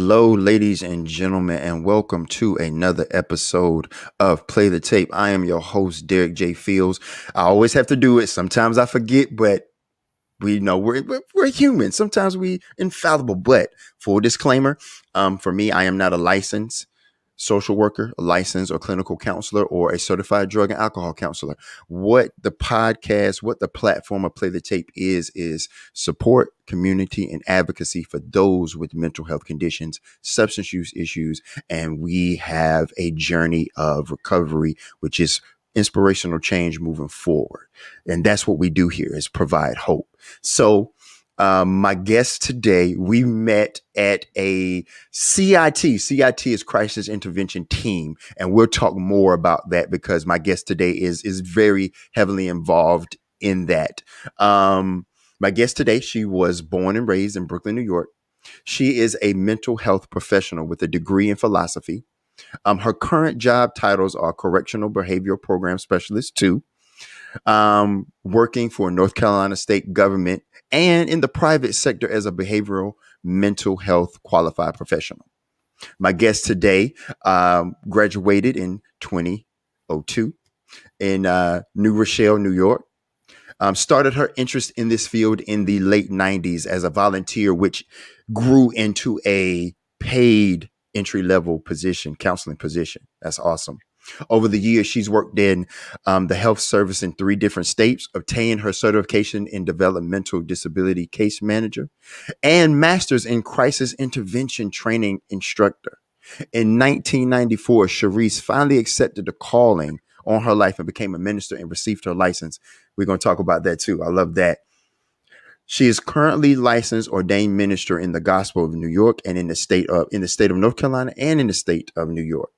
Hello, ladies and gentlemen, and welcome to another episode of Play the Tape. I am your host, Derek J. Fields. I always have to do it. Sometimes I forget, but we know we're human. Sometimes we infallible. But full disclaimer, for me, I am not a licensed social worker, a licensed or clinical counselor, or a certified drug and alcohol counselor. What the podcast, what the platform of Play the Tape is support, community, and advocacy for those with mental health conditions, substance use issues, and we have a journey of recovery, which is inspirational change moving forward. And that's what we do here, is provide hope. So my guest today, we met at a CIT. CIT is Crisis Intervention Team, and we'll talk more about that because my guest today is very heavily involved in that. My guest today, she was born and raised in Brooklyn, New York. She is a mental health professional with a degree in philosophy. Her current job titles are Correctional Behavioral Program Specialist 2, working for North Carolina state government and in the private sector as a behavioral mental health qualified professional. My guest today graduated in 2002 in New Rochelle, New York. Started her interest in this field in the late 90s as a volunteer, which grew into a paid entry-level position, counseling position. That's awesome. Over the years, she's worked in the health service in 3 different states, obtained her certification in developmental disability case manager, and master's in crisis intervention training instructor. In 1994, Chariesse finally accepted the calling on her life and became a minister and received her license. We're going to talk about that too. I love that. She is currently licensed ordained minister in the Gospel of New York and in the state of North Carolina and in the state of New York.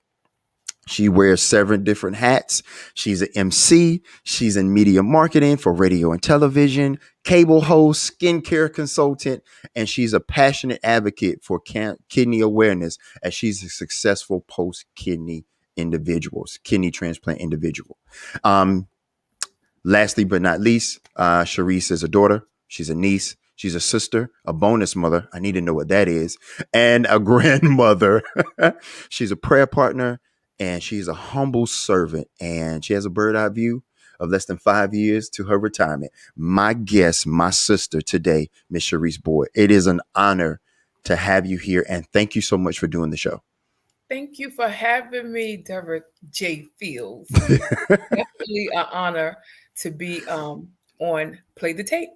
She wears 7 different hats. She's an MC. She's in media marketing for radio and television, cable host, skincare consultant, and she's a passionate advocate for kidney awareness as she's a successful post-kidney transplant individual. Lastly but not least, Chariesse is a daughter. She's a niece. She's a sister, a bonus mother. I need to know what that is. And a grandmother. She's a prayer partner. And she's a humble servant, and she has a bird eye view of less than 5 years to her retirement. My guest, my sister today, Miss Chariesse Boyd. It is an honor to have you here, and thank you so much for doing the show. Thank you for having me, Derek J. Fields. Definitely an honor to be on Play the Tape.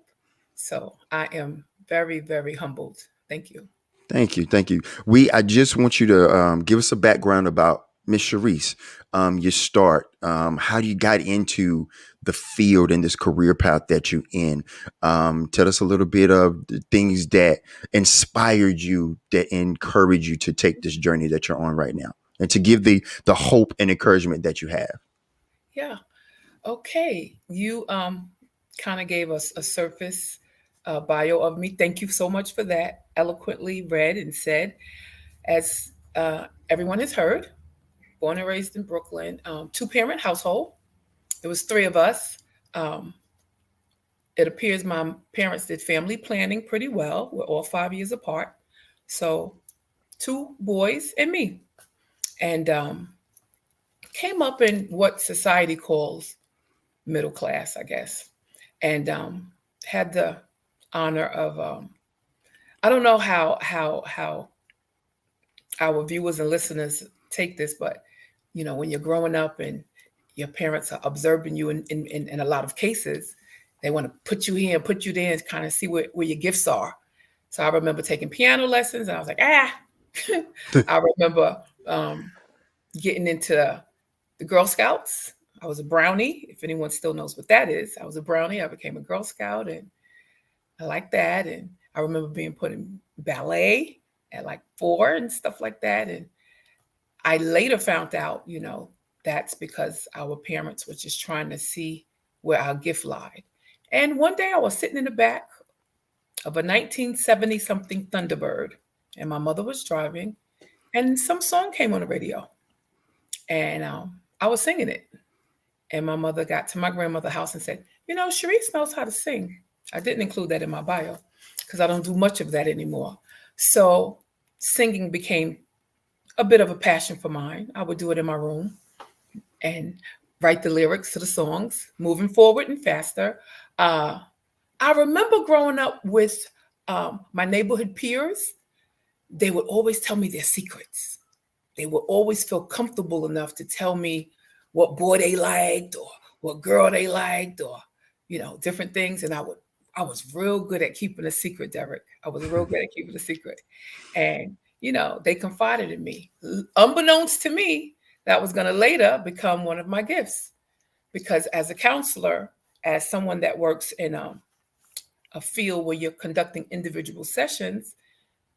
So I am very, very humbled. Thank you. Thank you. Thank you. I just want you to give us a background about Miss Chariesse, your start, how you got into the field and this career path that you're in. Tell us a little bit of the things that inspired you, that encouraged you to take this journey that you're on right now, and to give the hope and encouragement that you have. Yeah. Okay. You kind of gave us a surface bio of me. Thank you so much for that. Eloquently read and said, as everyone has heard. Born and raised in Brooklyn, 2-parent household. It was 3 of us. It appears my parents did family planning pretty well. We're all 5 years apart. So 2 boys and me. And came up in what society calls middle class, I guess. And had the honor of, I don't know how our viewers and listeners take this, but when you're growing up and your parents are observing you in a lot of cases, they want to put you here and put you there and kind of see where your gifts are. So I remember taking piano lessons and I was like, I remember getting into the Girl Scouts. I was a brownie. If anyone still knows what that is, I was a brownie. I became a Girl Scout and I liked that. And I remember being put in ballet at like 4 and stuff like that. And I later found out, that's because our parents were just trying to see where our gift lied. And one day I was sitting in the back of a 1970-something Thunderbird, and my mother was driving, and some song came on the radio. And I was singing it. And my mother got to my grandmother's house and said, Chariesse knows how to sing. I didn't include that in my bio because I don't do much of that anymore. So singing became a bit of a passion for mine. I would do it in my room and write the lyrics to the songs, moving forward and faster. Uh, I remember growing up with my neighborhood peers. They would always tell me their secrets. They would always feel comfortable enough to tell me what boy they liked or what girl they liked or, different things. And I was real good at keeping a secret, Derek. I was real good at keeping a secret. And, they confided in me. Unbeknownst to me, that was going to later become one of my gifts. Because as a counselor, as someone that works in a field where you're conducting individual sessions,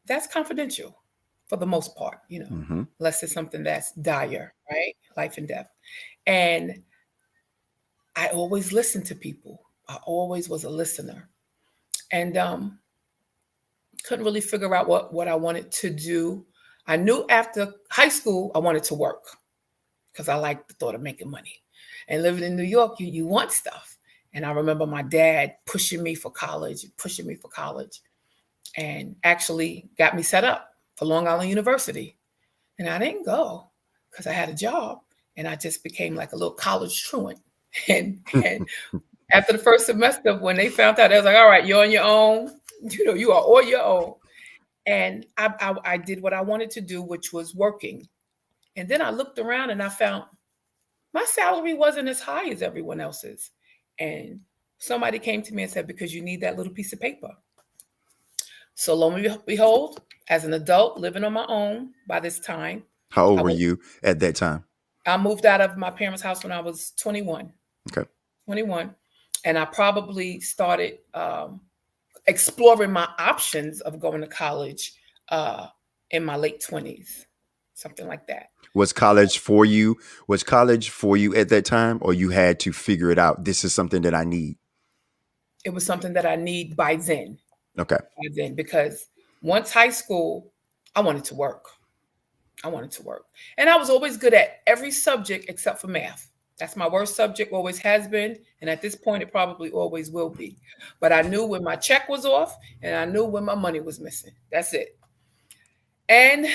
that's confidential for the most part, Mm-hmm. unless it's something that's dire, right? Life and death. And I always listened to people. I always was a listener. And couldn't really figure out what I wanted to do. I knew after high school I wanted to work because I liked the thought of making money. And living in New York, you want stuff. And I remember my dad pushing me for college, and actually got me set up for Long Island University. And I didn't go because I had a job and I just became like a little college truant. And after the first semester, when they found out, they was like, all right, you're on your own. You are on your own. And I did what I wanted to do, which was working. And then I looked around and I found my salary wasn't as high as everyone else's. And somebody came to me and said, because you need that little piece of paper. So lo and behold, as an adult living on my own by this time, How old I were went, you at that time? I moved out of my parents' house when I was 21. Okay. 21. And I probably started exploring my options of going to college in my late 20s, something like that. Was college for you? Was college for you at that time, or you had to figure it out? This is something that I need. It was something that I need by then. Okay. Because once high school, I wanted to work. And I was always good at every subject except for math. That's my worst subject, always has been. And at this point, it probably always will be. But I knew when my check was off and I knew when my money was missing. That's it. And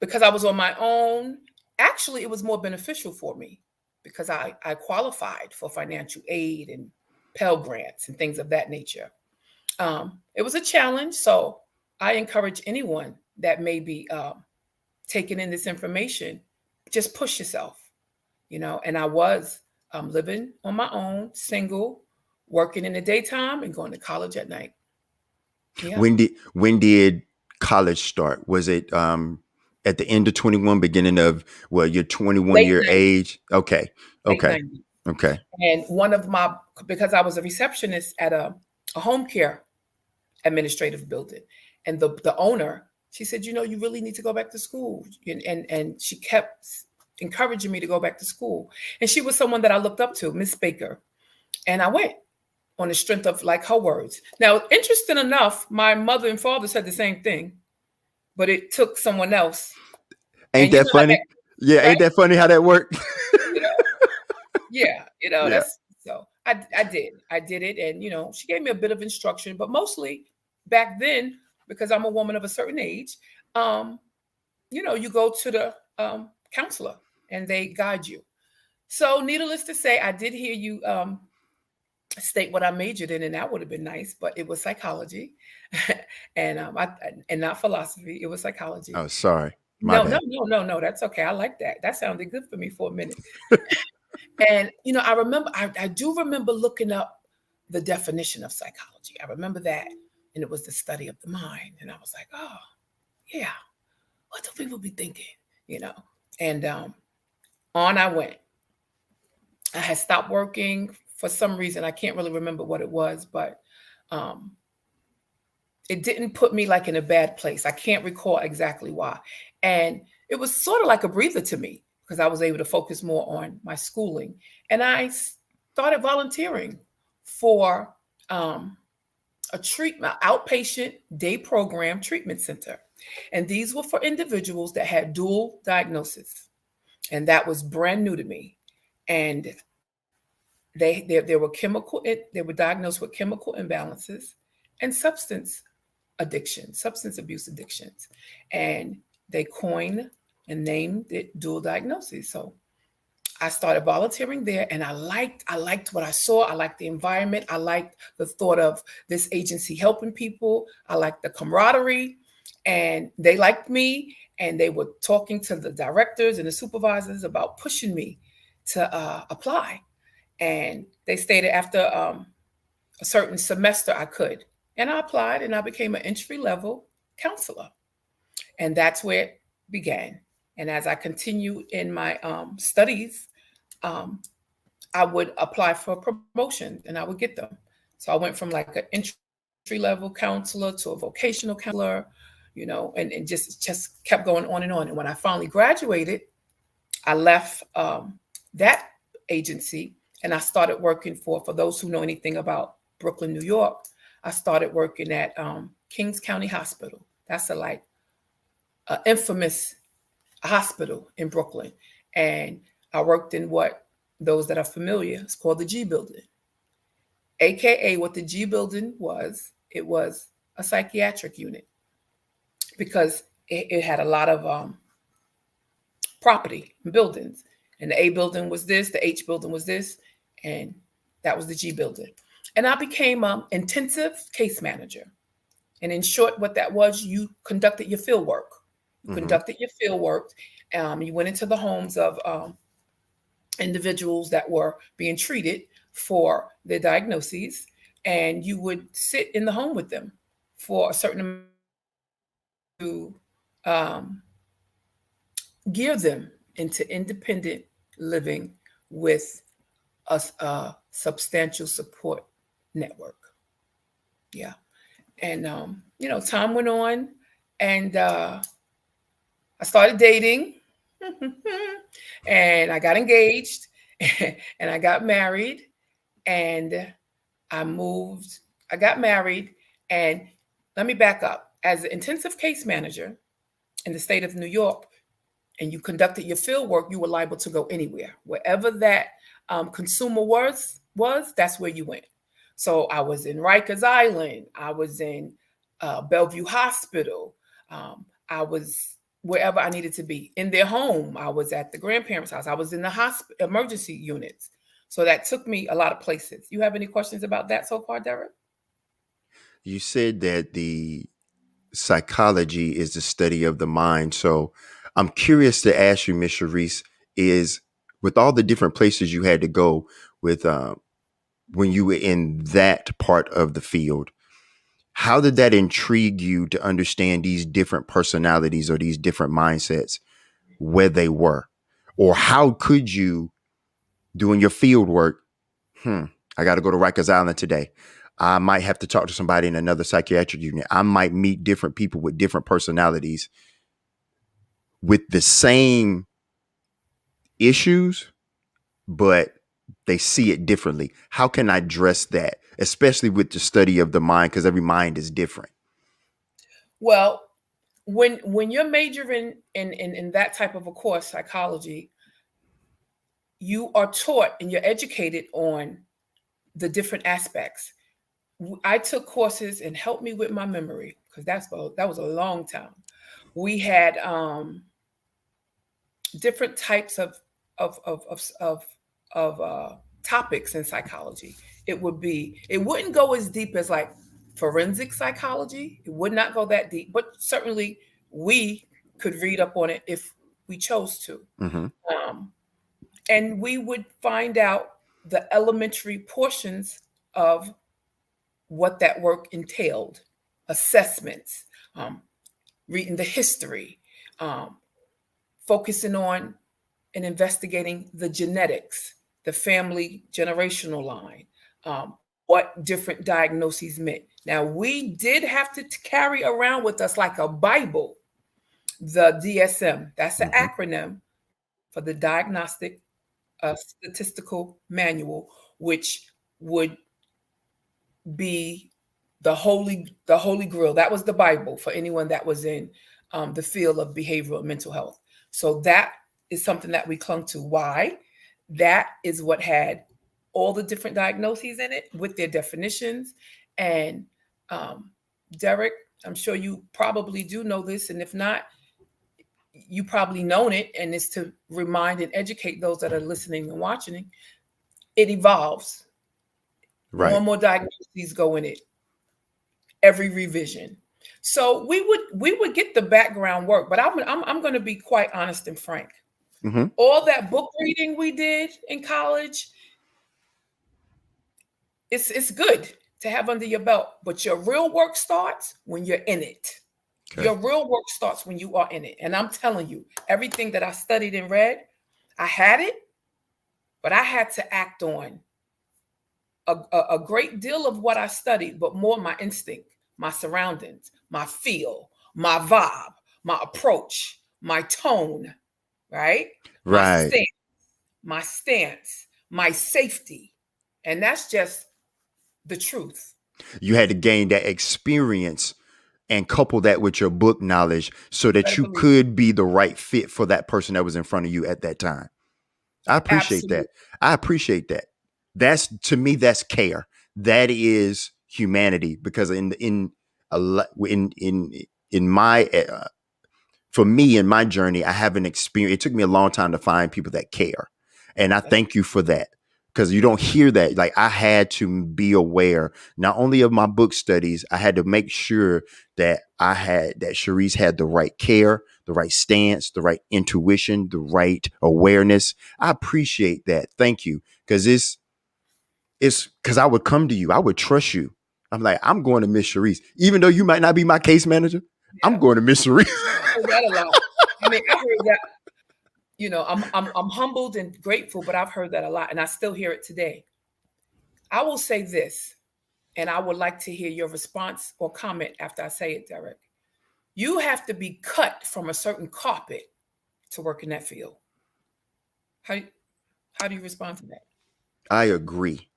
because I was on my own, actually, it was more beneficial for me because I qualified for financial aid and Pell Grants and things of that nature. It was a challenge. So I encourage anyone that may be taking in this information, just push yourself, and I was living on my own, single, working in the daytime and going to college at night. Yeah. When did college start? Was it at the end of 21, beginning of, well, your 21 Late year 90s. age? Okay. Late Okay. 90s. Okay. And because I was a receptionist at a home care administrative building, and the owner, she said, you really need to go back to school. And she kept encouraging me to go back to school. And she was someone that I looked up to, Miss Baker. And I went on the strength of like her words. Now, interesting enough, my mother and father said the same thing, but it took someone else. Ain't And you that know how funny? Yeah. that, right? Ain't that funny how that worked? You know, yeah, Yeah. that's so I did it. And, she gave me a bit of instruction, but mostly back then, because I'm a woman of a certain age, you go to the counselor and they guide you. So needless to say, I did hear you state what I majored in, and that would have been nice, but it was psychology, and not philosophy. It was psychology. Oh, sorry. My No, no, bad. no, no, no. That's okay. I like that. That sounded good for me for a minute. And I remember, I do remember looking up the definition of psychology. I remember that, and it was the study of the mind. And I was like, oh, yeah. What do people be thinking? And on I went. I had stopped working for some reason. I can't really remember what it was, but um, it didn't put me like in a bad place. I can't recall exactly why. And it was sort of like a breather to me because I was able to focus more on my schooling. And I started volunteering for a outpatient day program treatment center. And these were for individuals that had dual diagnosis. And that was brand new to me. And they were diagnosed with chemical imbalances and substance addictions, substance abuse addictions, and they coined and named it dual diagnosis. So I started volunteering there, and I liked what I saw. I liked the environment. I liked the thought of this agency helping people. I liked the camaraderie, and they liked me. And they were talking to the directors and the supervisors about pushing me to apply. And they stated after a certain semester I could, and I applied, and I became an entry level counselor, and that's where it began. And as I continued in my studies, um, I would apply for promotions and I would get them. So I went from like an entry level counselor to a vocational counselor, and just kept going on and on. And when I finally graduated, I left that agency and I started working for those who know anything about Brooklyn, New York. I started working at Kings County Hospital. That's a infamous hospital in Brooklyn. And I worked in what those that are familiar, it's called the G Building. AKA what the G Building was, it was a psychiatric unit because it had a lot of property and buildings. And the A building was this, the H building was this, and that was the G Building. And I became intensive case manager. And in short, what that was, you conducted your field work. You conducted your field work. You went into the homes of individuals that were being treated for their diagnoses, and you would sit in the home with them for a certain amount to gear them into independent living with a substantial support network. Yeah. And, time went on, and I started dating and I got engaged and I got married and I moved. I got married, and let me back up. As an intensive case manager in the state of New York, and you conducted your field work, you were liable to go anywhere. Wherever that consumer was, that's where you went. So I was in Rikers Island. I was in Bellevue Hospital. I was wherever I needed to be. In their home, I was at the grandparents' house. I was in the emergency units. So that took me a lot of places. You have any questions about that so far, Derek? You said that the psychology is the study of the mind. So I'm curious to ask you, Miss Chariesse, is with all the different places you had to go with when you were in that part of the field, how did that intrigue you to understand these different personalities or these different mindsets where they were? Or how could you, doing your field work, I got to go to Rikers Island today. I might have to talk to somebody in another psychiatric unit. I might meet different people with different personalities with the same issues, but they see it differently. How can I address that, especially with the study of the mind, because every mind is different? Well, when you're majoring in that type of a course, psychology, you are taught and you're educated on the different aspects. I took courses and helped me with my memory because that was a long time. We had different types of topics in psychology. It wouldn't go as deep as like forensic psychology. It would not go that deep, but certainly we could read up on it if we chose to. Mm-hmm. And we would find out the elementary portions of what that work entailed, assessments, um, reading the history, um, focusing on and investigating the genetics, the family generational line, what different diagnoses meant. Now, we did have to carry around with us like a Bible, the DSM. That's the Mm-hmm. acronym for the Diagnostic Statistical Manual, which would be the holy grail. That was the Bible for anyone that was in the field of behavioral and mental health. So that is something that we clung to. Why? That is what had all the different diagnoses in it with their definitions. And Derek, I'm sure you probably do know this, and if not, you probably known it, and it's to remind and educate those that are listening and watching. It evolves. More Right. and more diagnoses go in it every revision. So we would get the background work, but I'm going to be quite honest and frank. Mm-hmm. All that book reading we did in college, it's good to have under your belt, but your real work starts when you're in it. Okay. Your real work starts when you are in it. And I'm telling you, everything that I studied and read, I had it, but I had to act on a great deal of what I studied, but more my instinct, my surroundings, my feel, my vibe, my approach, my tone, right? My Right. stance, my stance, my safety. And that's just the truth. You had to gain that experience and couple that with your book knowledge so You that better you believe it. could be the right fit for that person that was in front of you at that time. I appreciate Absolutely. that. I appreciate that. That's, to me, that's care. That is humanity, because in my for me in my journey, I haven't experienced. It took me a long time to find people that care, and I That's thank you for that, because you don't hear that. Like, I had to be aware not only of my book studies, I had to make sure that Chariesse had the right care, the right stance, the right intuition, the right awareness. I appreciate that. Thank you, because it's because I would come to you, I would trust you. I'm like, I'm going to Miss Chariesse, even though you might not be my case manager. I'm yeah. going to Miss Chariesse. I heard that a lot. I mean, I heard that, I'm humbled and grateful, but I've heard that a lot and I still hear it today. I will say this, and I would like to hear your response or comment after I say it, Derek. You have to be cut from a certain carpet to work in that field. How how do you respond to that? I agree.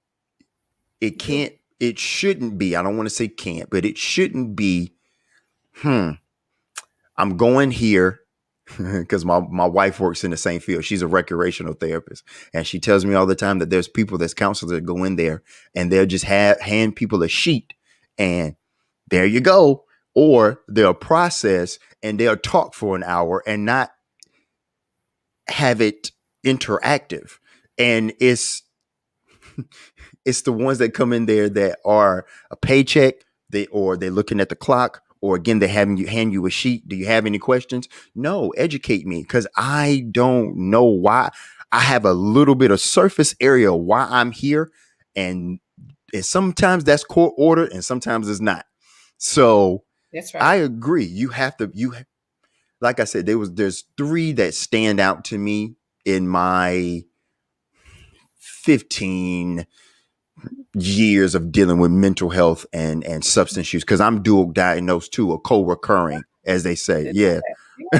It You do? can't, it shouldn't be. I don't want to say can't, but it shouldn't be. Hmm. I'm going here because my wife works in the same field. She's a recreational therapist. And she tells me all the time that there's people that's counselors that go in there and they'll just hand people a sheet and there you go. Or they'll process and they'll talk for an hour and not have it interactive. And it's the ones that come in there that are a paycheck, or they're looking at the clock, or again, they having you hand you a sheet. Do you have any questions? No, educate me, because I don't know why. I have a little bit of surface area why I'm here, and sometimes that's court order, and sometimes it's not. So That's right. I agree. You have to. Like I said, there's three that stand out to me in my 15 years of dealing with mental health and substance use, because I'm dual diagnosed too, a co-recurring, as they I say. did know Yeah.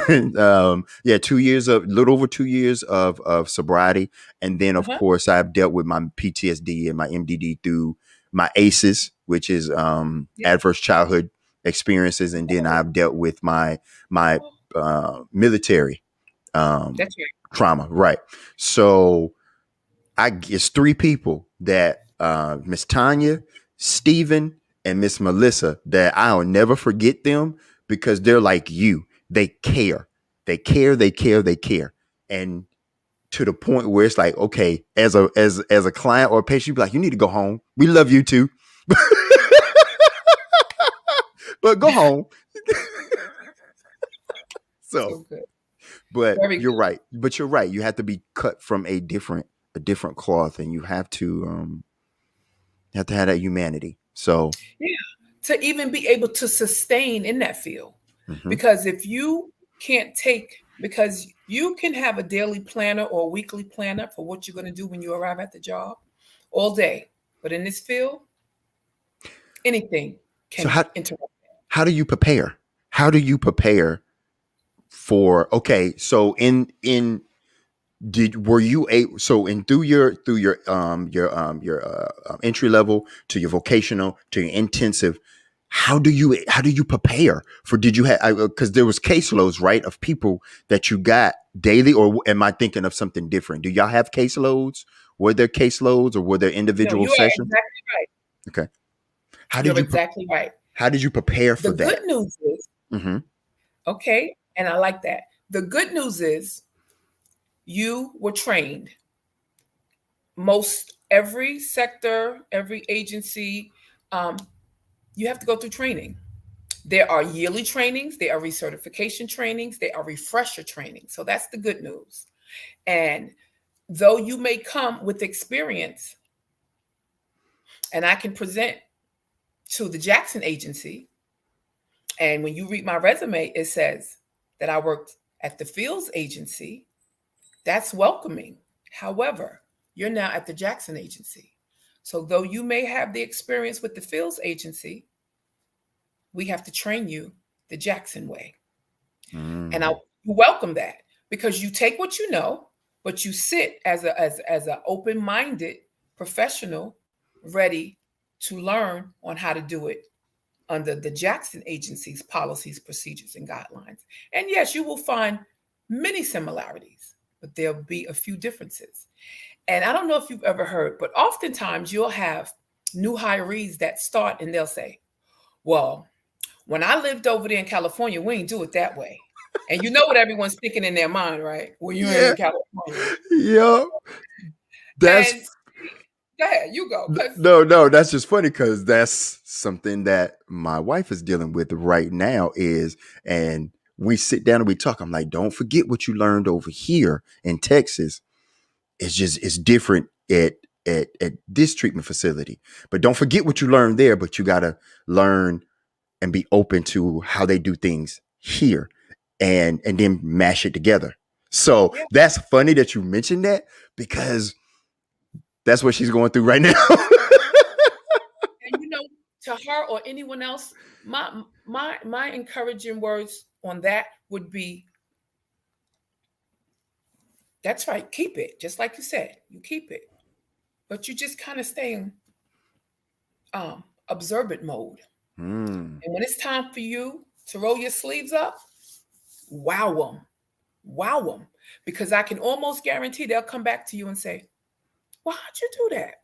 that. Yeah. Yeah, 2 years of little over 2 years of sobriety. And then of Uh-huh. course I've dealt with my PTSD and my MDD through my ACEs, which is Yeah. adverse childhood experiences. And then Oh, I've dealt with my oh, military um that's right. trauma. Right. So it's three people that Miss Tanya, Stephen, and Miss Melissa, that I'll never forget them, because they're like you. They care. They care, they care, they care. And to the point where it's like, okay, as a client or a patient, you be like, you need to go home. We love you too. But go home. So, So good. but Very you're good. right. But you're right. You have to be cut from a different cloth, and you have to have that humanity. So, Yeah. To even be able to sustain in that field. mhm. Because if you can't take, because you can have a daily planner or a weekly planner for what you're going to do when you arrive at the job all day. But in this field, anything So can interrupt. how do you prepare? How do you prepare for, okay, so in did were you a so in through your entry level to your vocational to your intensive, how do you prepare for, did you have, because there was caseloads, right, of people that you got daily, or am I thinking of something different? Do y'all have caseloads? Were there caseloads or were there No, individual you are sessions? exactly right. Okay. How You're did you exactly right. How did you prepare The for good that? news is, Mm-hmm. okay, and I like that. The good news is you were trained. Most every sector, every agency, um, you have to go through training. There are yearly trainings, there are recertification trainings, there are refresher trainings. So that's the good news. And though you may come with experience, and I can present to the Jackson agency, and when you read my resume, it says that I worked at the Fields agency. That's welcoming. However, you're now at the Jackson agency. So though you may have the experience with the Fields agency, we have to train you the Jackson way. And I Mm. welcome that because you take what you know, but you sit as a open-minded professional ready to learn on how to do it under the Jackson agency's policies, procedures, and guidelines. And yes, you will find many similarities, but there'll be a few differences. And I don't know if you've ever heard, but oftentimes you'll have new hirees that start and they'll say, well, when I lived over there in California, we ain't do it that way. And you know what everyone's thinking in their mind, right? Well, you ain't Yeah. in California. Yep. That's And go ahead, you go. Because no, no. That's just funny because that's something that my wife is dealing with right now. And we sit down and we talk. I'm like, don't forget what you learned over here in Texas. It's different at this treatment facility. But don't forget what you learned there. But you gotta learn and be open to how they do things here, and then mash it together. So yeah, that's funny that you mentioned that because that's what she's going through right now. and to her or anyone else, my encouraging words on that would be, that's right, keep it. Just like you said, you keep it. But you just kind of stay in observant mode. Mm. And when it's time for you to roll your sleeves up, wow them. Wow them. Because I can almost guarantee they'll come back to you and say, well, how'd you do that?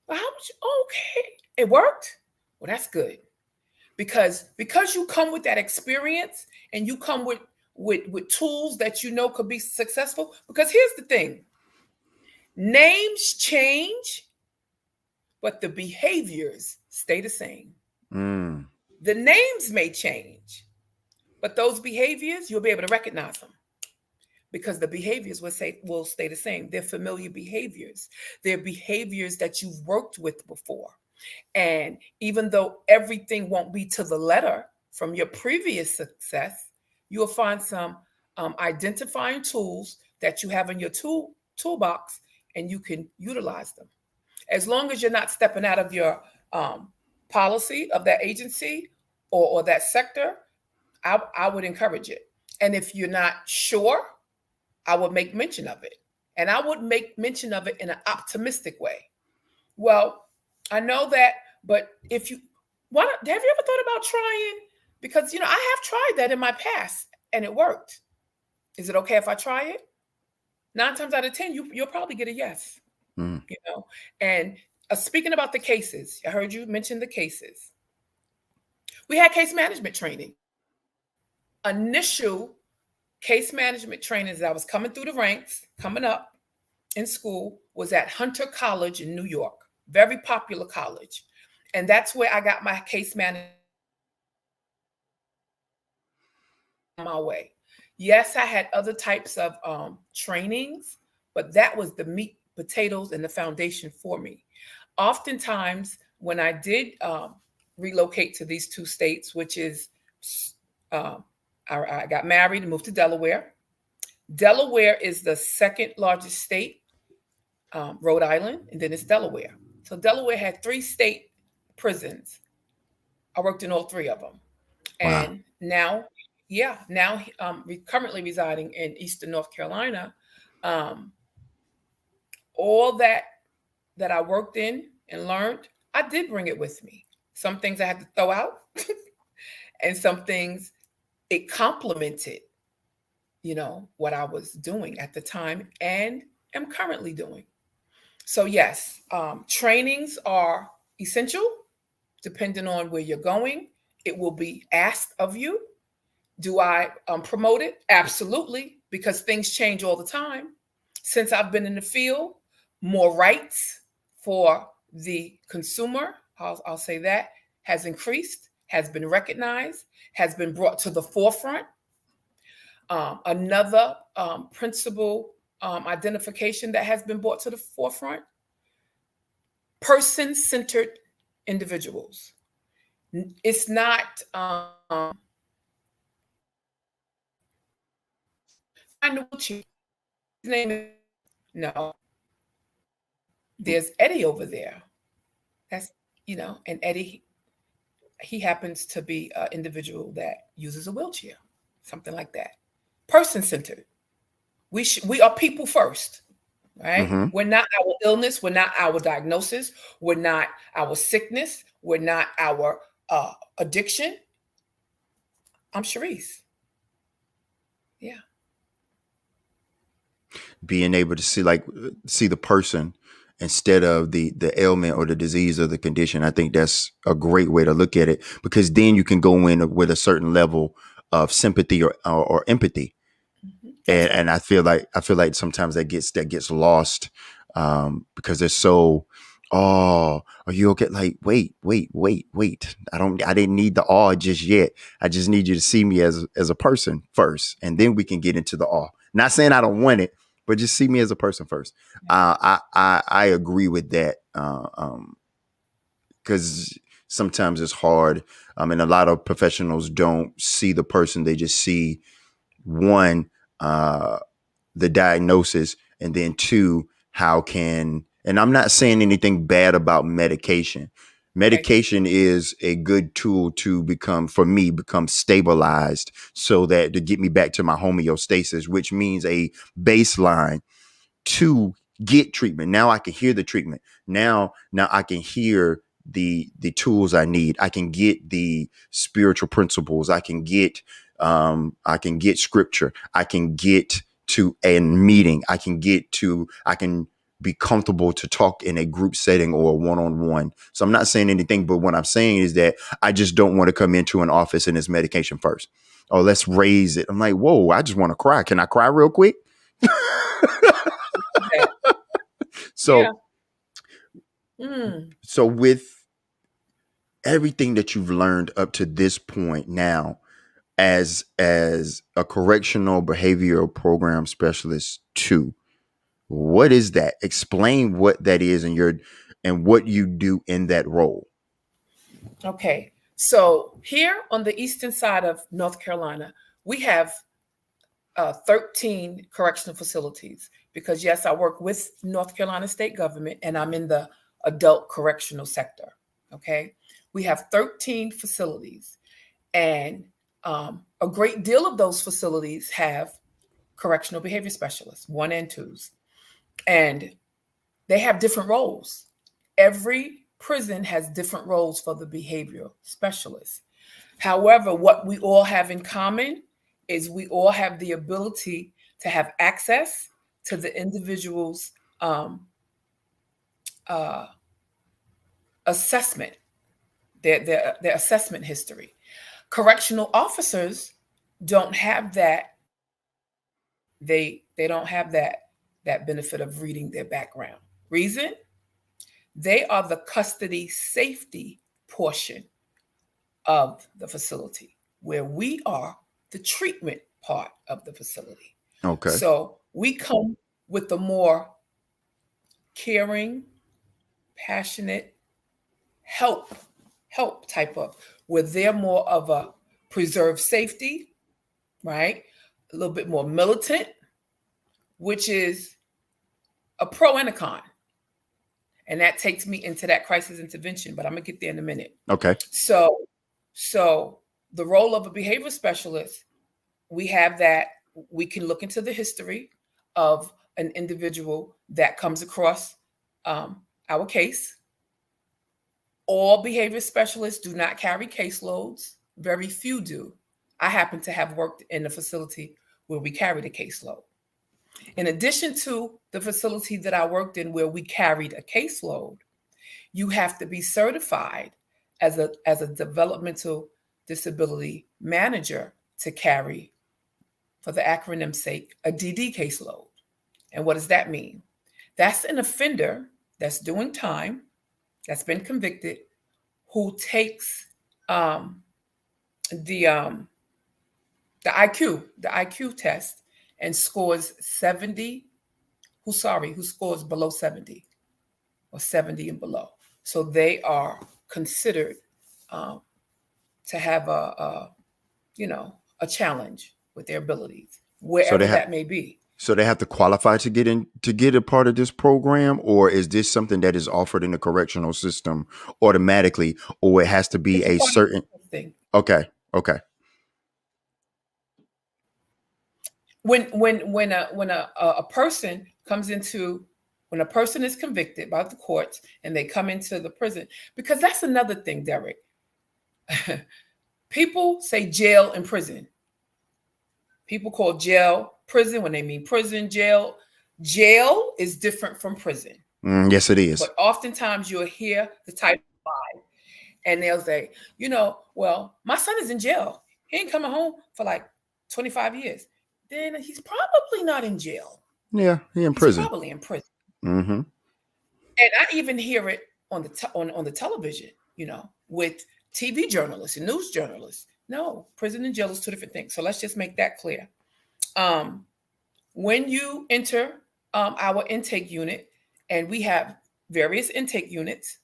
Well, how much? Okay, it worked. Well, that's good because you come with that experience and you come with tools that you know could be successful. Because here's the thing: names change, but the behaviors stay the same. Mm. The names may change, but those behaviors you'll be able to recognize them because the behaviors will stay the same. They're familiar behaviors. They're behaviors that you've worked with before. And even though everything won't be to the letter from your previous success, you'll find some identifying tools that you have in your toolbox and you can utilize them. As long as you're not stepping out of your um, policy of that agency or that sector, I would encourage it. And if you're not sure, I would make mention of it. And I would make mention of it in an optimistic way. Well, I know that, but if you why don't, have you ever thought about trying? Because I have tried that in my past and it worked. Is it okay if I try it? 9 times out of 10, you'll probably get a yes. Mm. You know. And speaking about the cases, I heard you mention the cases. We had case management training. Initial case management training as I was coming through the ranks, coming up in school, was at Hunter College in New York, very popular college. And that's where I got my case management my way. Yes, I had other types of trainings, but that was the meat, potatoes, and the foundation for me. Oftentimes, when I did relocate to these two states, which is uh, I got married and moved to Delaware. Delaware is the second largest state, Rhode Island, and then it's Delaware. So Delaware had 3 state prisons. I worked in all 3 of them. Wow. And now, yeah, now currently residing in Eastern North Carolina. Um, all that I worked in and learned, I did bring it with me. Some things I had to throw out, and some things it complemented, what I was doing at the time and am currently doing. So yes, trainings are essential. depending on where you're going. It will be asked of you. Do I promote it? Absolutely, because things change all the time. Since I've been in the field, more rights for the consumer, I'll say that, has increased, has been recognized, has been brought to the forefront. Another principal identification that has been brought to the forefront: person centered individuals. It's not find a wheelchair. His name is no. There's Eddie over there. That's and Eddie, he happens to be an individual that uses a wheelchair, something like that. Person centered. We are people first, right? Mm-hmm. We're not our illness. We're not our diagnosis. We're not our sickness. We're not our addiction. I'm Chariesse. Yeah. Being able to see the person instead of the ailment or the disease or the condition. I think that's a great way to look at it, because then you can go in with a certain level of sympathy or empathy. That's right. And I feel like sometimes that gets lost, because they're so, oh, are you okay? Like, wait. I didn't need the awe just yet. I just need you to see me as a person first, and then we can get into the awe. Not saying I don't want it, but just see me as a person first. I agree with that, because sometimes it's hard, and a lot of professionals don't see the person; they just see one, the diagnosis, and then two, how can, and I'm not saying anything bad about medication. Right. Medication is a good tool to become stabilized, so that to get me back to my homeostasis, which means a baseline to get treatment. Now I can hear the treatment. Now I can hear the tools I need. I can get the spiritual principles. I can get scripture. I can get to a meeting. I can be comfortable to talk in a group setting or a one-on-one. So I'm not saying anything, but what I'm saying is that I just don't want to come into an office and it's medication first. Oh, let's raise it. I'm like, whoa, I just want to cry. Can I cry real quick? Yeah. So, Mm. so with everything that you've learned up to this point now, as a correctional behavioral program specialist too, what is that? Explain what that is and what you do in that role. Okay. So here on the eastern side of North Carolina, we have 13 correctional facilities because, yes, I work with North Carolina state government and I'm in the adult correctional sector. Okay. We have 13 facilities, and a great deal of those facilities have correctional behavior specialists, one and twos, and they have different roles. Every prison has different roles for the behavioral specialist. However, what we all have in common is we all have the ability to have access to the individual's uh, assessment, their assessment history. Correctional officers don't have that. They don't have that benefit of reading their background. Reason? They are the custody safety portion of the facility, where we are the treatment part of the facility. Okay. So we come with the more caring, passionate help, help type of, where they're more of a preserve safety, right? A little bit more militant, which is a pro and a con. And that takes me into that crisis intervention, but I'm gonna get there in a minute. Okay. So the role of a behavior specialist, we have that. We can look into the history of an individual that comes across our case. All behavior specialists do not carry caseloads. Very few do. I happen to have worked in a facility where we carried a caseload. In addition to the facility that I worked in where we carried a caseload, you have to be certified as a developmental disability manager to carry, for the acronym's sake, a DD caseload. And what does that mean? That's an offender that's doing time, that's been convicted, who takes um, the um, the IQ test and scores 70. Who scores below 70 or 70 and below. So they are considered um, to have a challenge with their abilities, So they wherever have that may be. so they have to qualify to get in to get a part of this program, or is this something that is offered in the correctional system automatically, or it has to be It's a a part of certain? the thing. Okay, okay, When a person comes into when a person is convicted by the courts and they come into the prison, because that's another thing, Derek. People say jail and prison. People call jail prison when they mean prison, jail. Jail is different from prison. yes, it is. But oftentimes you'll hear the title five, and they'll say, well, my son is in jail. He ain't coming home for like 25 years. Then he's probably not in jail. Yeah, he in He's prison. probably in prison. Mm-hmm. And I even hear it on the television, with TV journalists and news journalists. No, prison and jail is two different things. So let's just make that clear. Um, when you enter our intake unit, and we have various intake units,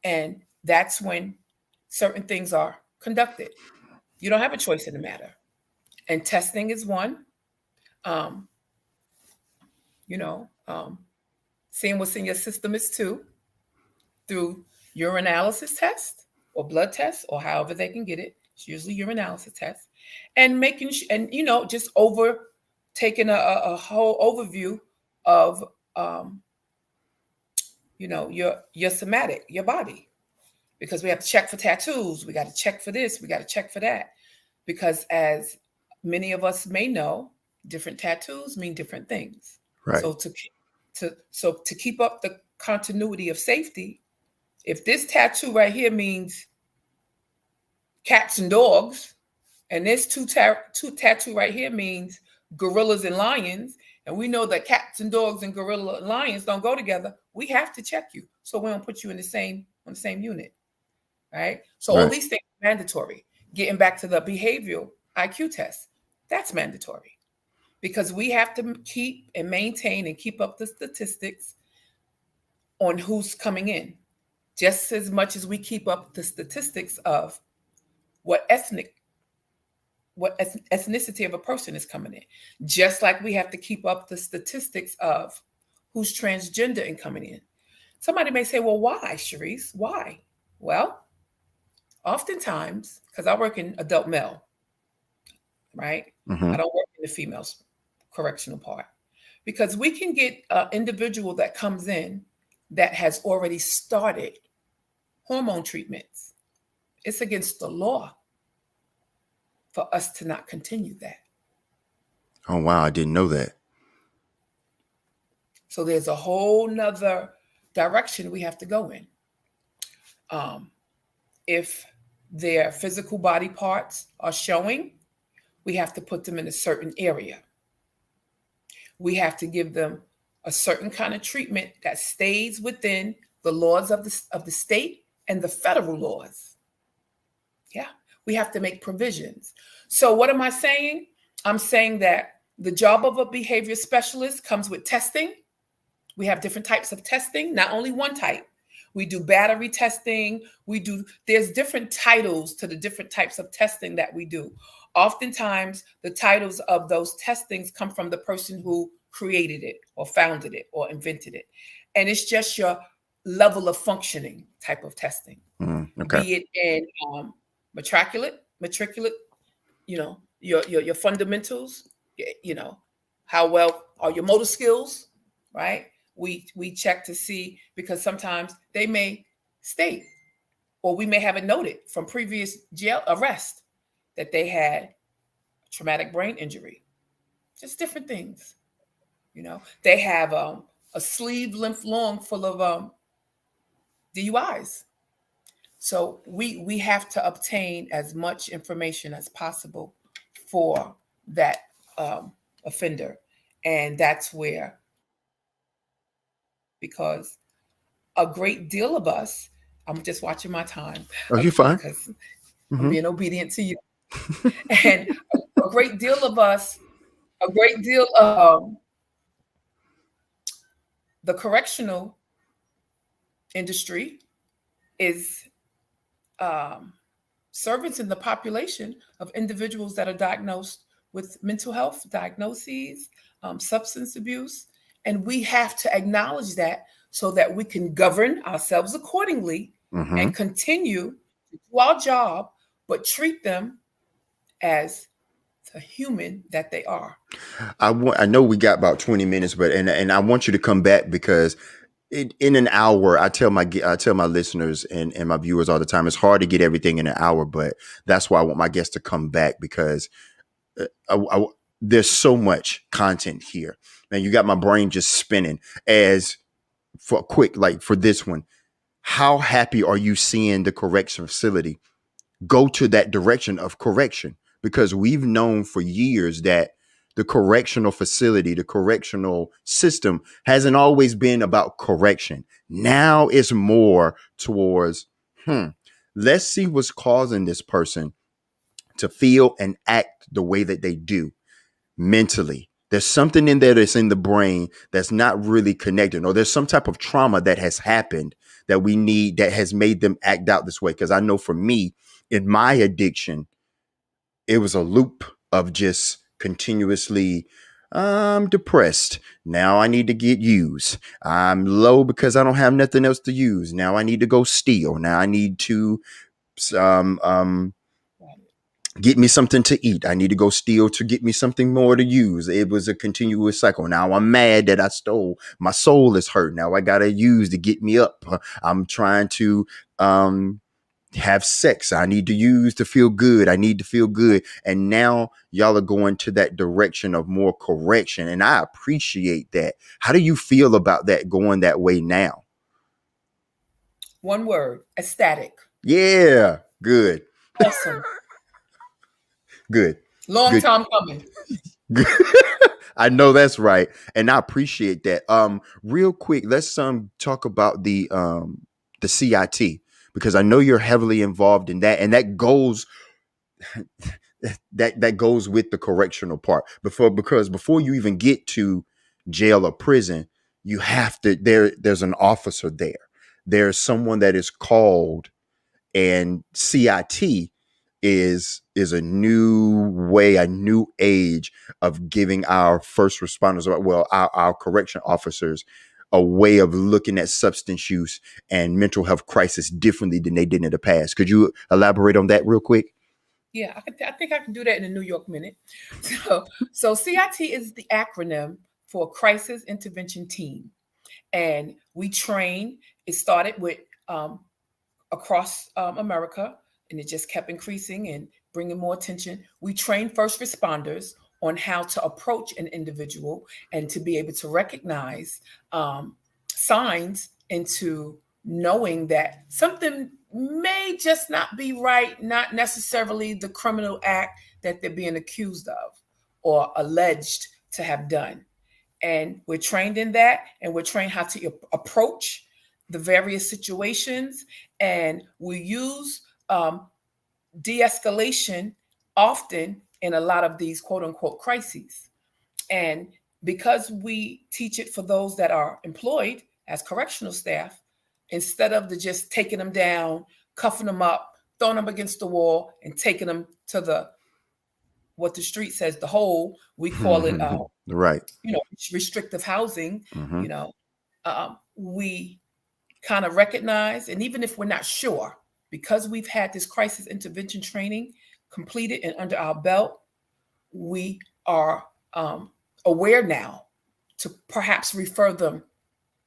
and that's when certain things are conducted. You don't have a choice in the matter. And testing is one. Um, you know, um, Seeing what's in your system is two, through urinalysis test or blood test or however they can get it. It's usually urinalysis test, and just over taking a whole overview of your somatic, your body, because we have to check for tattoos, we got to check for this, we got to check for that, because as many of us may know, different tattoos mean different things. Right. So to keep up the continuity of safety, if this tattoo right here means cats and dogs, and this two tattoo right here means gorillas and lions, and we know that cats and dogs and gorilla and lions don't go together, we have to check you so we don't put you in the same unit, right? So all Right. these things are mandatory. Getting back to the behavioral IQ test, that's mandatory, because we have to keep and maintain and keep up the statistics on who's coming in, just as much as we keep up the statistics of what ethnicity of a person is coming in, just like we have to keep up the statistics of who's transgender and coming in. Somebody may say, well, why, Chariesse? Why? Well, oftentimes, because I work in adult male, right? Mm-hmm. I don't work in the females correctional part, because we can get an individual that comes in that has already started hormone treatments. It's against the law for us to not continue that. Oh wow, I didn't know that. So there's a whole nother direction we have to go in. Um, if their physical body parts are showing, we have to put them in a certain area. We have to give them a certain kind of treatment that stays within the laws of the state and the federal laws. Yeah, we have to make provisions. So what am I saying? I'm saying that the job of a behavior specialist comes with testing. We have different types of testing, not only one type. We do battery testing. There's different titles to the different types of testing that we do. Oftentimes, the titles of those testings come from the person who created it or founded it or invented it. And it's just your level of functioning type of testing, Okay. be it in matriculate, your fundamentals, how well are your motor skills, right? We check to see, because sometimes they may state, or we may have it noted from previous jail arrest, that they had traumatic brain injury, just different things. They have a sleeve length long full of DUIs. So we have to obtain as much information as possible for that um, offender, and that's where because a great deal of us, I'm just watching my time Oh, you fine. because I'm Hmm. being obedient to you, and a great deal of us, a great deal of the correctional industry is um, servants in the population of individuals that are diagnosed with mental health diagnoses, substance abuse. And we have to acknowledge that so that we can govern ourselves accordingly Hmm. and continue to do our job, but treat them as the human that they are. I know we got about 20 minutes, but and I want you to come back because in an hour, I tell my listeners and my viewers all the time, it's hard to get everything in an hour, but that's why I want my guests to come back because I, there's so much content here. Man, you got my brain just spinning. As for a quick, like for this one, how happy are you seeing the correction facility go to that direction of correction? Because we've known for years that the correctional facility, the correctional system hasn't always been about correction. Now it's more towards, hmm, let's see what's causing this person to feel and act the way that they do mentally. There's something in there that's in the brain that's not really connected, or there's some type of trauma that has happened that we need that has made them act out this way. Because I know for me, in my addiction, it was a loop of just continuously, I'm depressed. Now I need to get used. I'm low because I don't have nothing else to use. Now I need to go steal. Now I need to um, um, get me something to eat. I need to go steal to get me something more to use. It was a continuous cycle. Now I'm mad that I stole. My soul is hurt. Now I gotta use to get me up. I'm trying to have sex. I need to use to feel good. I need to feel good. And now y'all are going to that direction of more correction. And I appreciate that. How do you feel about that going that way now? One word, ecstatic. Yeah. Good. Awesome. Good. Long Good. time coming. I know that's right, and I appreciate that. Real quick, let's talk about the CIT because I know you're heavily involved in that, and that goes that goes with the correctional part. Before you even get to jail or prison, you have to there's an officer there. There's someone that is called, and CIT is a new way, a new age of giving our first responders, well, our correction officers, a way of looking at substance use and mental health crisis differently than they did in the past. Could you elaborate on that real quick? Yeah, I think I can do that in a New York minute. So, so CIT is the acronym for Crisis Intervention Team, and we train. It started with um, across America, and it just kept increasing and bringing more attention. We train first responders on how to approach an individual and to be able to recognize um, signs into knowing that something may just not be right, not necessarily the criminal act that they're being accused of or alleged to have done. And we're trained in that, and we're trained how to approach the various situations, and we use de-escalation often in a lot of these quote unquote crises. And because we teach it for those that are employed as correctional staff, instead of the just taking them down, cuffing them up, throwing them against the wall, and taking them to the what the street says the hole, we call it Right. you know, restrictive housing. Hmm. You know, we kind of recognize, and even if we're not sure, because we've had this crisis intervention training completed and under our belt, we are aware now to perhaps refer them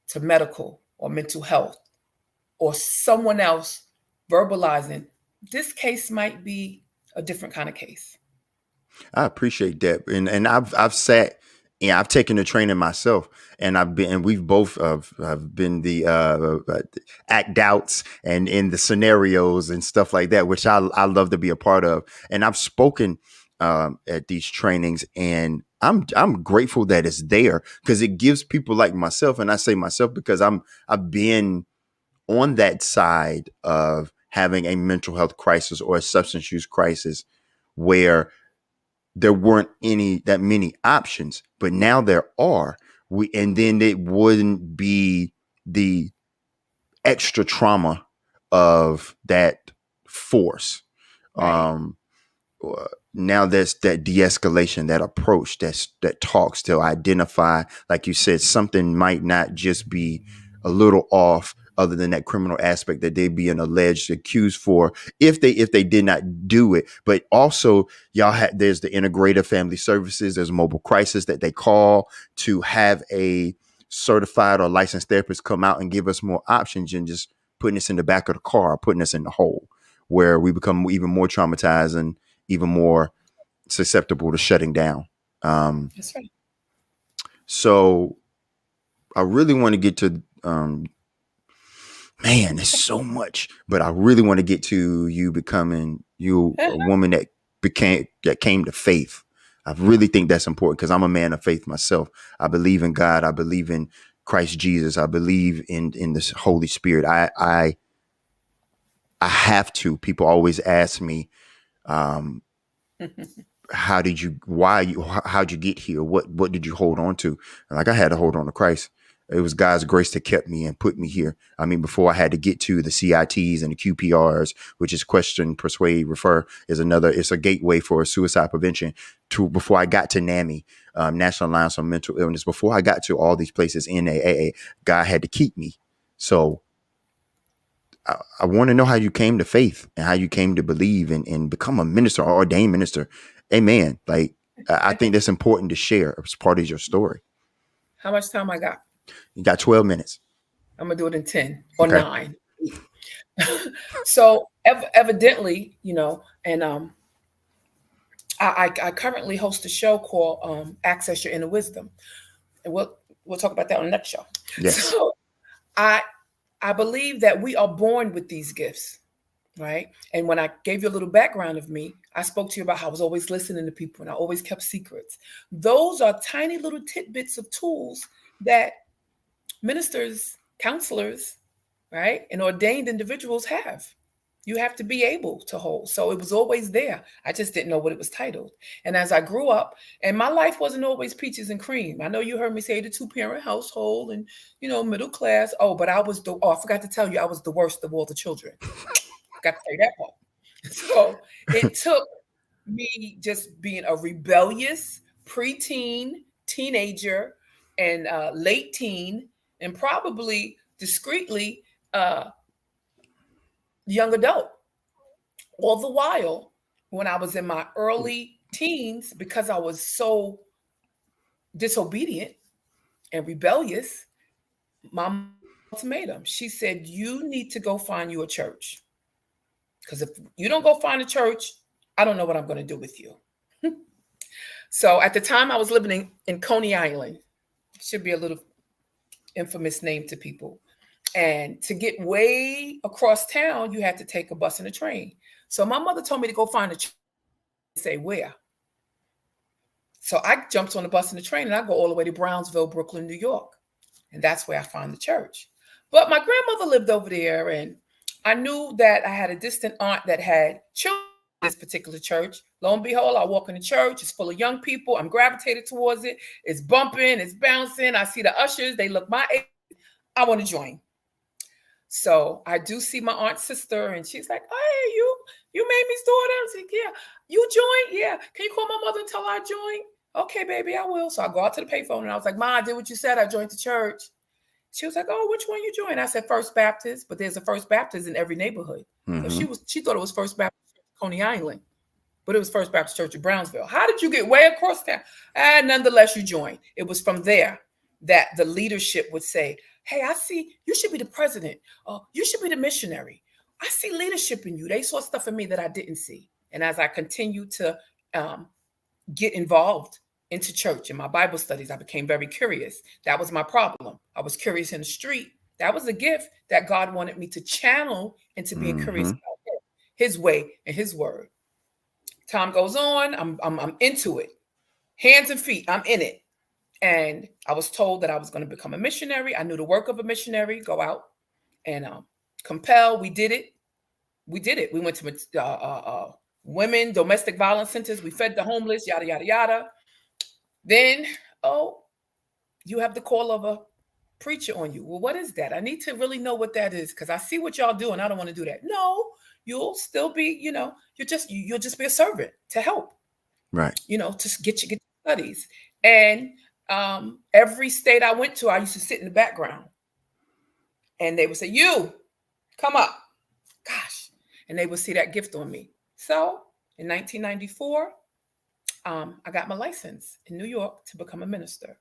to medical or mental health or someone else verbalizing this case might be a different kind of case. I appreciate that, and I've sat Yeah, I've taken the training myself, and we've both have been the act outs and in the scenarios and stuff like that, which I love to be a part of. And I've spoken at these trainings, and I'm grateful that it's there because it gives people like myself, and I say myself because I've been on that side of having a mental health crisis or a substance use crisis where there weren't any that many options, but now there are. And then it wouldn't be the extra trauma of that force. Right. Um, Now there's that de-escalation, that approach, that talks to identify, like you said, something might not just be a little off, other than that criminal aspect that they being alleged accused for, if they did not do it. But also, y'all had there's the integrative family services, there's mobile crisis that they call to have a certified or licensed therapist come out and give us more options than just putting us in the back of the car, putting us in the hole, where we become even more traumatized and even more susceptible to shutting down. Um, That's right. so I really want to get to, man, there's so much, but I really want to get to you becoming a woman that came to faith. I really think that's important because I'm a man of faith myself. I believe in God. I believe in Christ Jesus. I believe in the Holy Spirit. I have to. People always ask me, um, how'd you get here? What did you hold on to? Like, I had to hold on to Christ. It was God's grace that kept me and put me here. I mean, before I had to get to the CITs and the QPRs, which is question, persuade, refer, it's a gateway for suicide prevention. To before I got to NAMI, National Alliance on Mental Illness, before I got to all these places, NAAA, God had to keep me. So I want to know how you came to faith and how you came to believe and become a minister or ordained minister. Amen. Like, I think that's important to share as part of your story. How much time I got? You got 12 minutes. I'm gonna do it in 10 or Okay. 9. So evidently, and I currently host a show called Access Your Inner Wisdom, and we'll talk about that on the next show. Yes. So I I believe that we are born with these gifts, right? And when I gave you a little background of me, I spoke to you about how I was always listening to people and I always kept secrets. Those are tiny little tidbits of tools that ministers, counselors, right, and ordained individuals have. You have to be able to hold. So it was always there. I just didn't know what it was titled. And as I grew up, and my life wasn't always peaches and cream. I know you heard me say the two-parent household and middle class. Oh, but I forgot to tell you, I was the worst of all the children. Got to say that part. So it took me just being a rebellious preteen, teenager, and late teen, and probably discreetly uh, young adult. All the while, when I was in my early teens, because I was so disobedient and rebellious, my mom gave me an ultimatum. She said, "You need to go find you a church. Because if you don't go find a church, I don't know what I'm going to do with you." So at the time, I was living in Coney Island. Should be a little infamous name to people. And to get way across town, you had to take a bus and a train. So my mother told me to go find a church. Say where. So I jumped on the bus and the train and I go all the way to Brownsville, Brooklyn, New York. And that's where I found the church. But my grandmother lived over there, and I knew that I had a distant aunt that had children in this particular church. Lo and behold, I walk in the church, it's full of young people. I'm gravitated towards it. It's bumping, it's bouncing. I see the ushers, they look my age. I want to join. So I do see my aunt's sister, and she's like, "Hey, you made me daughter." I was like, "Yeah, you joined? Yeah. Can you call my mother and tell her I joined?" "Okay, baby, I will." So I go out to the payphone, and I was like, "Ma, I did what you said. I joined the church." She was like, "Oh, which one you joined?" I said, "First Baptist," but there's a First Baptist in every neighborhood. So Mm-hmm. she thought it was First Baptist Church, Coney Island, but it was First Baptist Church of Brownsville. How did you get way across town? And nonetheless, you joined. It was from there that the leadership would say, "Hey, I see you should be the president. You should be the missionary. I see leadership in you." They saw stuff in me that I didn't see. And as I continued to um, get involved into church. In my Bible studies, I became very curious. That was my problem. I was curious in the street. That was a gift that God wanted me to channel into being curious Mm-hmm. about Him, His way, and His word. Time goes on. I'm into it, hands and feet. I'm in it, and I was told that I was going to become a missionary. I knew the work of a missionary. Go out and compel. We did it. We did it. We went to women domestic violence centers. We fed the homeless. Yada yada yada. Then, oh, you have the call of a preacher on you. Well, what is that? I need to really know what that is because I see what y'all do and I don't want to do that. No, you'll still be, you'll just be a servant to help, Right. to get your studies. And every state I went to, I used to sit in the background and they would say, "You come up." Gosh, and they would see that gift on me. So in 1994, I got my license in New York to become a minister.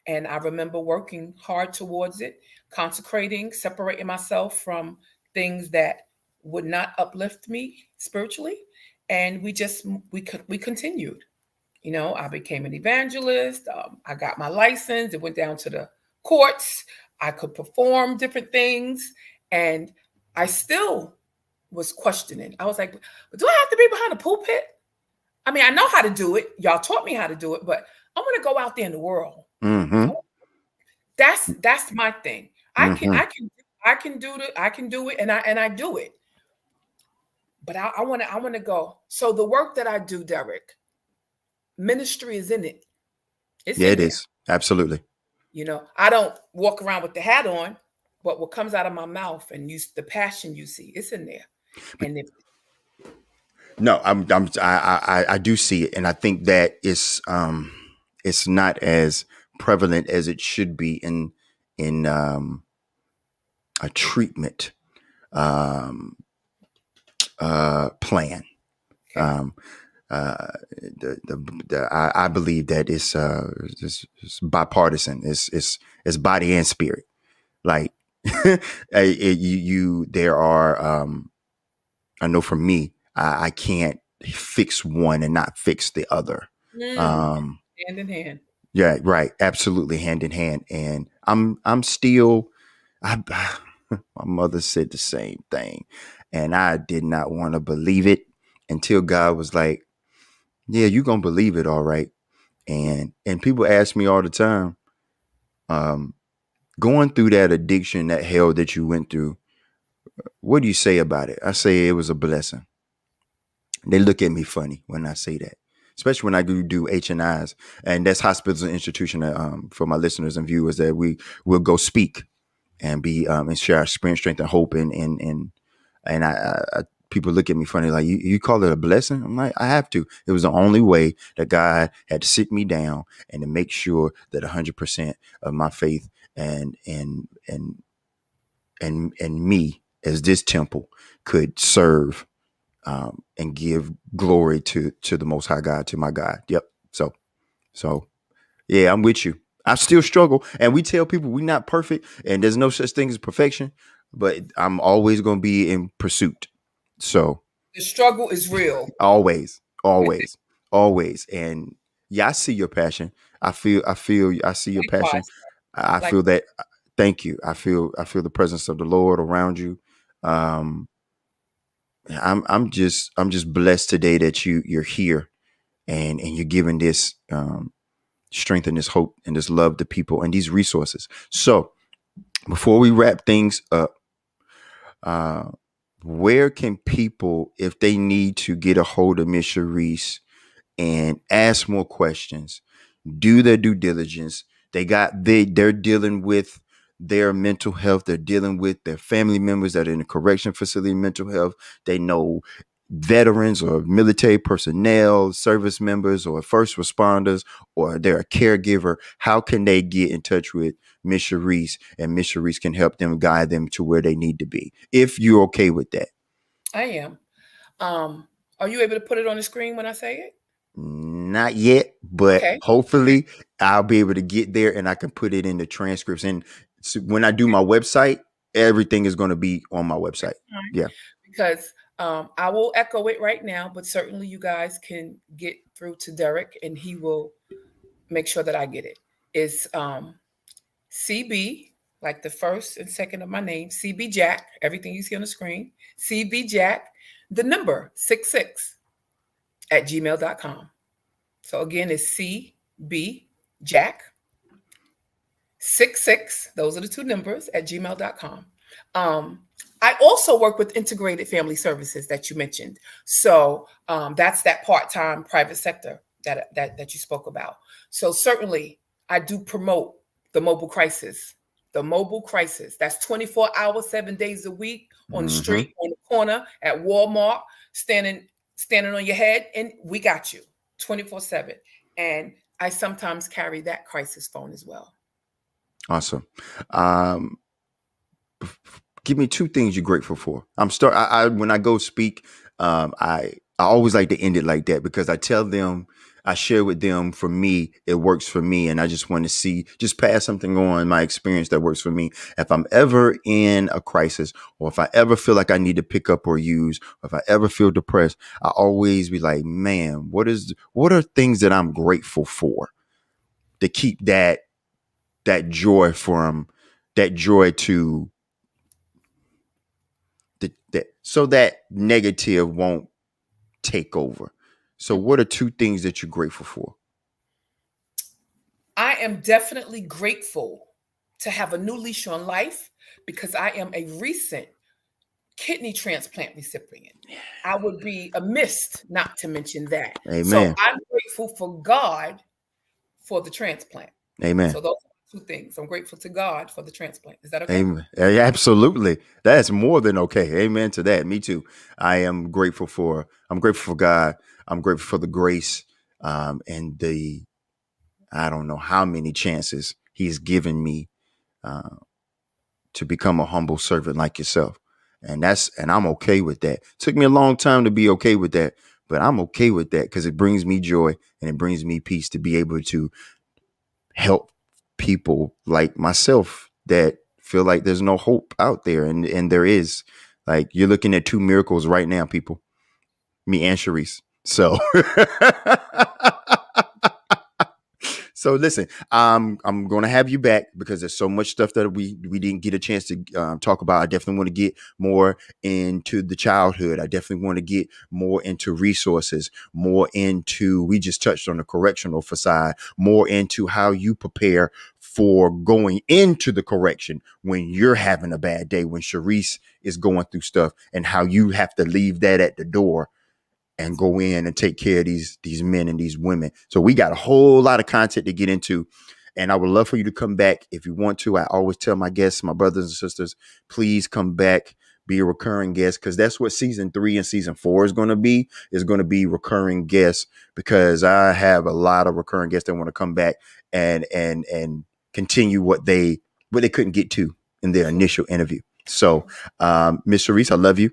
And I remember working hard towards it, consecrating, separating myself from things that would not uplift me spiritually. And we continued. I became an evangelist. I got my license. It went down to the courts. I could perform different things. And I still was questioning. I was like, do I have to be behind the pulpit? I mean, I know how to do it. Y'all taught me how to do it, but I want to go out there in the world. Mm-hmm. That's my thing. I can Mm-hmm. I can I can do it and I do it. But I want to go. So the work that I do, Derek, ministry is in it. It's Yeah, in it there. is. Absolutely. I don't walk around with the hat on, but what comes out of my mouth and the passion you see, it's in there. But And if no, I do see it, and I think that it's not as prevalent as it should be in a treatment um, plan. okay. Um, uh, I believe that it's bipartisan. It's body and spirit. Like there are. I know for me, I can't fix one and not fix the other. Mm, Um, hand in hand. yeah, right, absolutely, hand in hand. And I'm still. I my mother said the same thing, and I did not want to believe it until God was like, "Yeah, you gonna believe it, all right." And people ask me all the time, um, going through that addiction, that hell that you went through, what do you say about it? I say it was a blessing. They look at me funny when I say that, especially when I do HNIs, and that's hospitals and institution. For my listeners and viewers, that we will go speak and be and share our experience, strength, and hope. And people look at me funny, like you call it a blessing. I'm like, I have to. It was the only way that God had to sit me down and to make sure that 100% of my faith and me as this temple could serve and give glory to the Most High God, to my God. Yep. So yeah, I'm with you. I still struggle, and we tell people we're not perfect, and there's no such thing as perfection. But I'm always going to be in pursuit. So The struggle is real. always, always, always. And yeah, I see your passion. I see your passion. Likewise. I Like feel that. Thank you. I feel the presence of the Lord around you. Um, I'm just blessed today that you're here and you're giving this strength and this hope and this love to people and these resources. So before we wrap things up, uh, where can people, if they need to get a hold of Miss Chariesse and ask more questions, do their due diligence? They're dealing with their mental health. They're dealing with their family members that are in a correction facility, mental health. They know veterans or military personnel, service members or first responders, or they're a caregiver. How can they get in touch with Miss Chariesse, and Miss Chariesse can help them, guide them to where they need to be, if you're okay with that? I am. Um, are you able to put it on the screen when I say it? Not yet, but Okay. hopefully I'll be able to get there and I can put it in the transcripts. And so when I do my website, everything is going to be on my website. That's fine. Yeah. Because I will echo it right now, but certainly you guys can get through to Derek and he will make sure that I get it. It's CB, like the first and second of my name, CB Jack, everything you see on the screen, CB Jack, the number 66 at gmail.com. So again, it's CB Jack 66. Those are the two numbers at gmail.com. Um, I also work with integrated family services that you mentioned. So that's that part-time private sector that you spoke about. So certainly I do promote the mobile crisis. The mobile crisis. That's 24 hours, 7 days a week on the Mm-hmm. street, on the corner, at Walmart, standing on your head, and we got you 24/7. And I sometimes carry that crisis phone as well. Awesome. Um, Give me two things you're grateful for. I when I go speak, I always like to end it like that because I tell them, I share with them, for me it works for me, and I just want to see, just pass something on, my experience that works for me. If I'm ever in a crisis, or if I ever feel like I need to pick up or use, or if I ever feel depressed, I always be like, man, what are things that I'm grateful for to keep that joy from that joy to so that negative won't take over. So what are two things that you're grateful for? I am definitely grateful to have a new leash on life because I am a recent kidney transplant recipient. I would be amiss not to mention that. So Amen. I'm grateful for God for the transplant. Amen. So those are two things. I'm grateful to God for the transplant. Is that okay? Amen. Absolutely. That's more than okay. Amen to that. Me too. I'm grateful for God. I'm grateful for the grace, and the, I don't know how many chances he's given me, uh, to become a humble servant like yourself. And I'm okay with that. Took me a long time to be okay with that, but I'm okay with that because it brings me joy and it brings me peace to be able to help people like myself that feel like there's no hope out there, and there is. Like, you're looking at two miracles right now, people. Me and Chariesse. So So listen, I'm going to have you back because there's so much stuff that we didn't get a chance to talk about. I definitely want to get more into the childhood. I definitely want to get more into resources, more into, we just touched on the correctional facade, more into how you prepare for going into the correction when you're having a bad day, when Chariesse is going through stuff, and how you have to leave that at the door and go in and take care of these men and these women. So we got a whole lot of content to get into. And I would love for you to come back if you want to. I always tell my guests, my brothers and sisters, please come back, be a recurring guest, because that's what season 3 and season 4 is going to be. Is going to be recurring guests, because I have a lot of recurring guests that want to come back and continue what they couldn't get to in their initial interview. So, Miss Chariesse, I love you,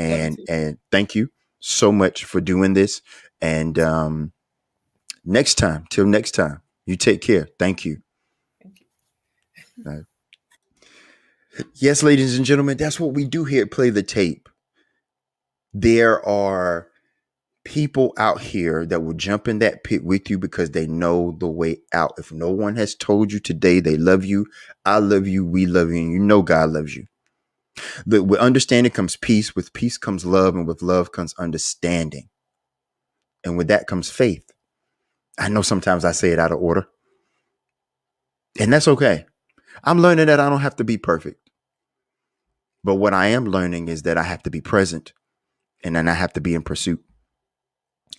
Love you and too. thank you so much for doing this. And till next time, you take care. Thank you. Thank you. Uh, yes, ladies and gentlemen, that's what we do here at Play the Tape. There are people out here that will jump in that pit with you because they know the way out. If no one has told you today they love you, I love you, we love you, and you know God loves you. With understanding comes peace, with peace comes love, and with love comes understanding. And with that comes faith. I know sometimes I say it out of order, and that's okay. I'm learning that I don't have to be perfect. But what I am learning is that I have to be present, and then I have to be in pursuit.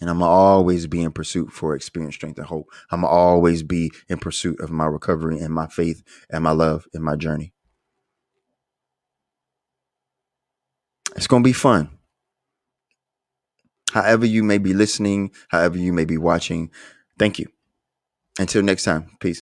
And I'm always be in pursuit for experience, strength, and hope. I'm always be in pursuit of my recovery and my faith and my love in my journey. It's going to be fun. However you may be listening, however you may be watching, thank you. Until next time, peace.